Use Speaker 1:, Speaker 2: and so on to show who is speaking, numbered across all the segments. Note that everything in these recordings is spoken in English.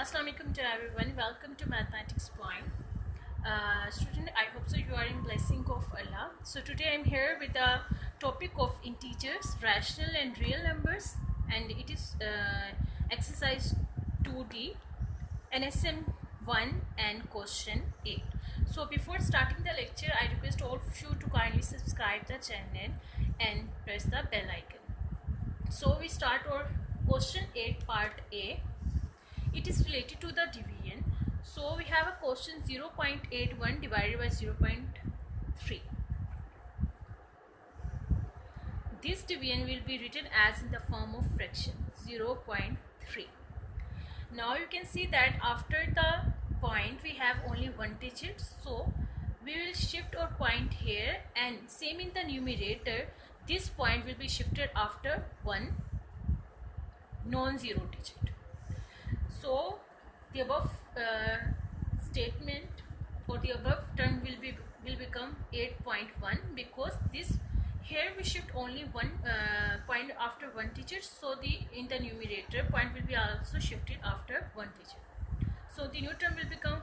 Speaker 1: Assalamu alaikum to everyone. Welcome to Mathematics Point. Student, I hope so you are in blessing of Allah. So today I'm here with the topic of integers, rational and real numbers, and it is exercise 2D, NSM 1 and question 8. So before starting the lecture, I request all of you to kindly subscribe the channel and press the bell icon. So we start our question 8 part A. It is related to the division. So we have a question 0.81 divided by 0.3. This division will be written as in the form of fraction 0.3. Now you can see that after the point we have only one digit, so we will shift our point here, and same in the numerator, this point will be shifted after one non-zero digit. So the above statement or the above term will become 8.1 because this here we shift only one point after one digit, so in the numerator point will be also shifted after one digit. So the new term will become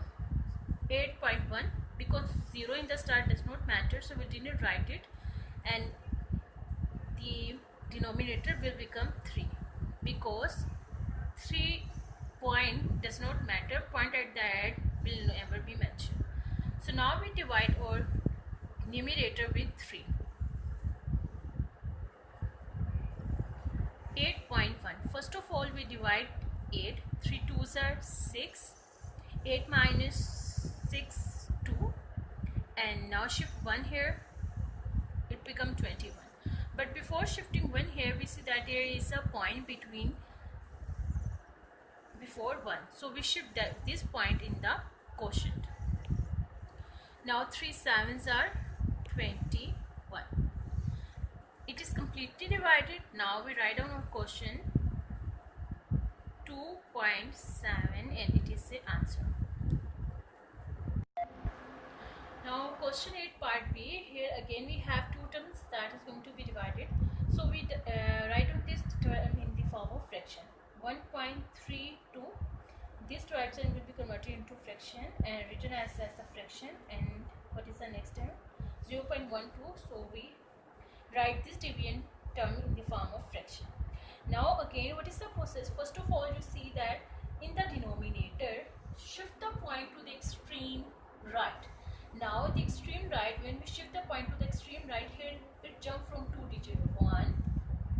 Speaker 1: 8.1 because 0 in the start does not matter, so we didn't write it, and the denominator will become 3 because 3 point does not matter, point at the end will never be mentioned. So now we divide our numerator with 3. 8.1. First of all we divide 8. 3 2s are 6. 8 minus 6 2, and now shift 1 here, it becomes 21. But before shifting 1 here, we see that there is a point before 1, so we shift this point in the quotient. Now 3 7s are 21. It is completely divided. Now we write down our quotient 2.7 and it is the answer. Now question 8 part B, here again we have two terms that is going to be divided, so we write down this term in the form of fraction 1.32. This fraction will be converted into fraction and written as the fraction. And what is the next term? 0.12. So we write this division term in the form of fraction. Now again, what is the process? First of all, you see that in the denominator, shift the point to the extreme right. Now the extreme right, when we shift the point to the extreme right, here it jump from 2 digit 1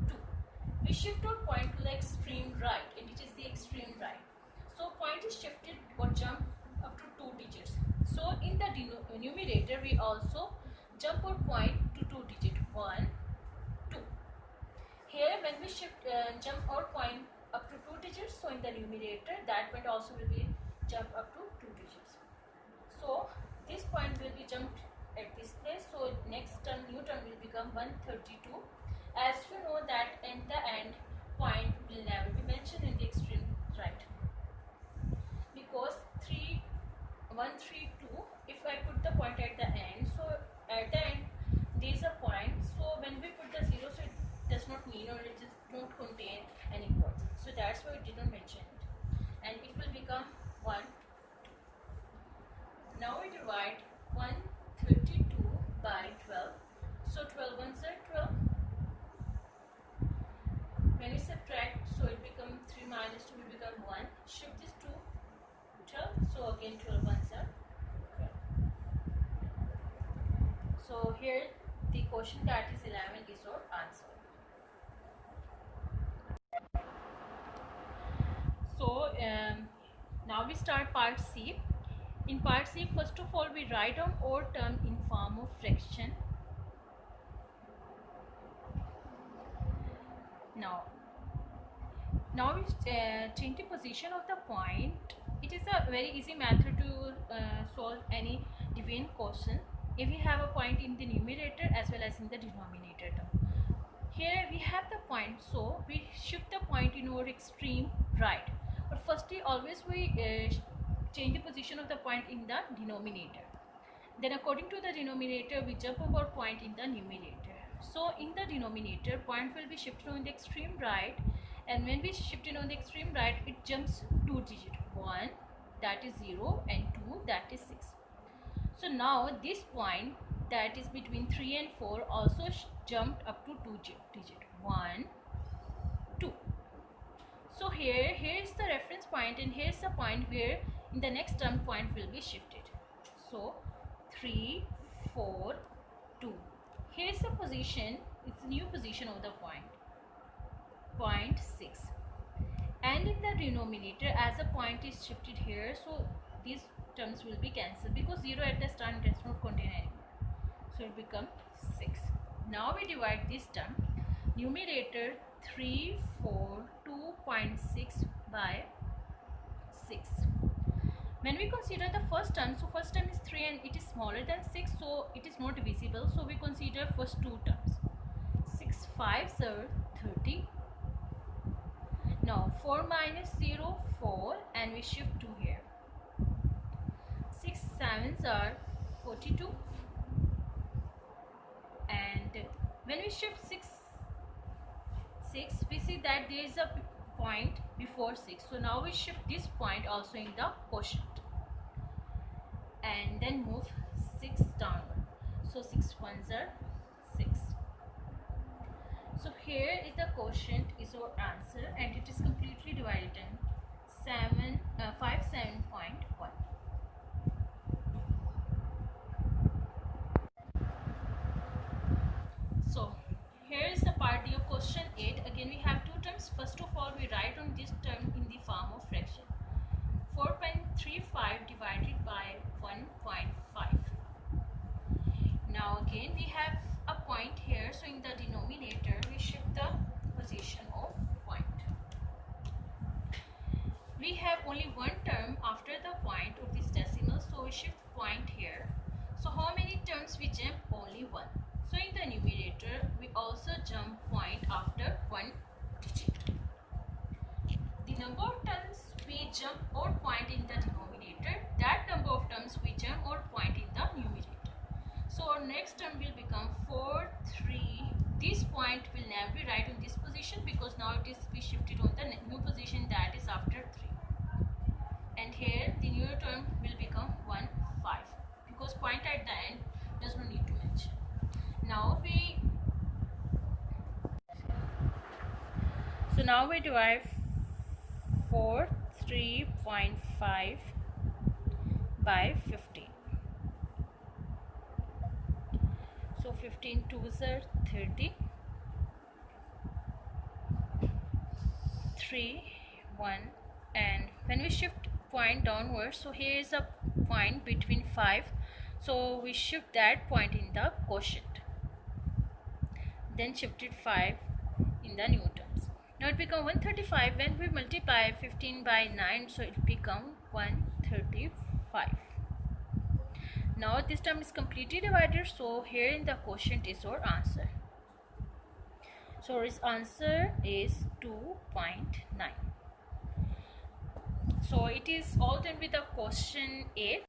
Speaker 1: 2. We shift our point to the extreme right, and it is the extreme right. So point is shifted or jump up to 2 digits. So in the numerator we also jump our point to 2 digit 1 2. Here when we shift jump our point up to 2 digits, so in the numerator that point also will be jump up to 2 digits. So this point will be jumped at this place, so next term, new term will become 132. As you know that in the end point will never be mentioned in the extreme right, because 132, if I put the point at the end, so at the end there is a point, so when we put the 0, so it does not mean or it does not contain any words, so that's why it did not mention it, and it will become 1. Now we divide 132 by 12. So 12 ones are 12. When we subtract, so it becomes 3 minus 2 will become 1. Shift this to 12. So again 12 ones are 12. So here the quotient, that is 11, is our answer. So now we start part C. In part C, first of all we write down our term in form of fraction. Now we change the position of the point. It is a very easy method to solve any division question if we have a point in the numerator as well as in the denominator term. Here we have the point, so we shift the point in our extreme right. But firstly, always we change the position of the point in the denominator. Then according to the denominator, we jump over point in the numerator. So in the denominator, point will be shifted on the extreme right, and when we shift it on the extreme right, it jumps 2 digit 1 that is 0 and 2 that is 6. So now this point that is between 3 and 4 also jumped up to 2 digit 1 2. So here is the reference point, and here's the point where in the next term point will be shifted. So 3 4 2. Here's the position, it's a new position of the point 6, and in the denominator as a point is shifted here, so these terms will be cancelled because 0 at the start does not contain anymore, so it becomes 6. Now we divide this term, numerator 3 4 2.6 by 6. When we consider the first term, so first term is 3 and it is smaller than 6, so it is not divisible, so we consider first two terms. 6 5s are 30. Now 4 minus 0 4, and we shift 2 here. 6 7s are 42, and when we shift 6 we see that there is a point before 6, so now we shift this point also in the quotient and then move 6 downward, so 6 1s are 6. So here is the quotient is our answer, and it is completely divided in 57.1. So here is the part D of question 8. Again we have two terms. First of all, we write on this term in the form of fraction. 4.35 divided by 1.5. Now again we have a point here, so in the denominator we shift the position of point. We have only one term after the point of this decimal, so we shift point here. So how many terms we jump? Only one. So in the numerator we also jump point after one digit. The number of terms we jump out point in the denominator, that number of terms we jump out point in the numerator. So our next term will become 4 3. This point will never be right in this position because now it is be shifted on the new position, that is after 3. And here the new term will become 1 5 because point at the end does not need to mention. Now we divide 4 3.5 by 15. So 15 2s are 30. 3 1, and when we shift point downwards, so here is a point between 5, so we shift that point in the quotient, then shifted 5 in the new terms. Now it becomes 135. When we multiply 15 by 9, so it becomes 135. Now this term is completely divided, so here in the quotient is our answer. So its answer is 2.9. So it is all done with the question 8.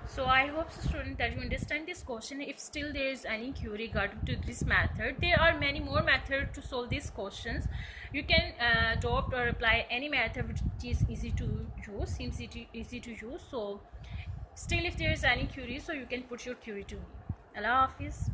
Speaker 1: So I hope, student, that you understand this question. If still there is any query regarding to this method, there are many more methods to solve these questions. You can adopt or apply any method which is easy to use, seems easy to use. So still if there is any query, so you can put your query to me. Allah Hafiz.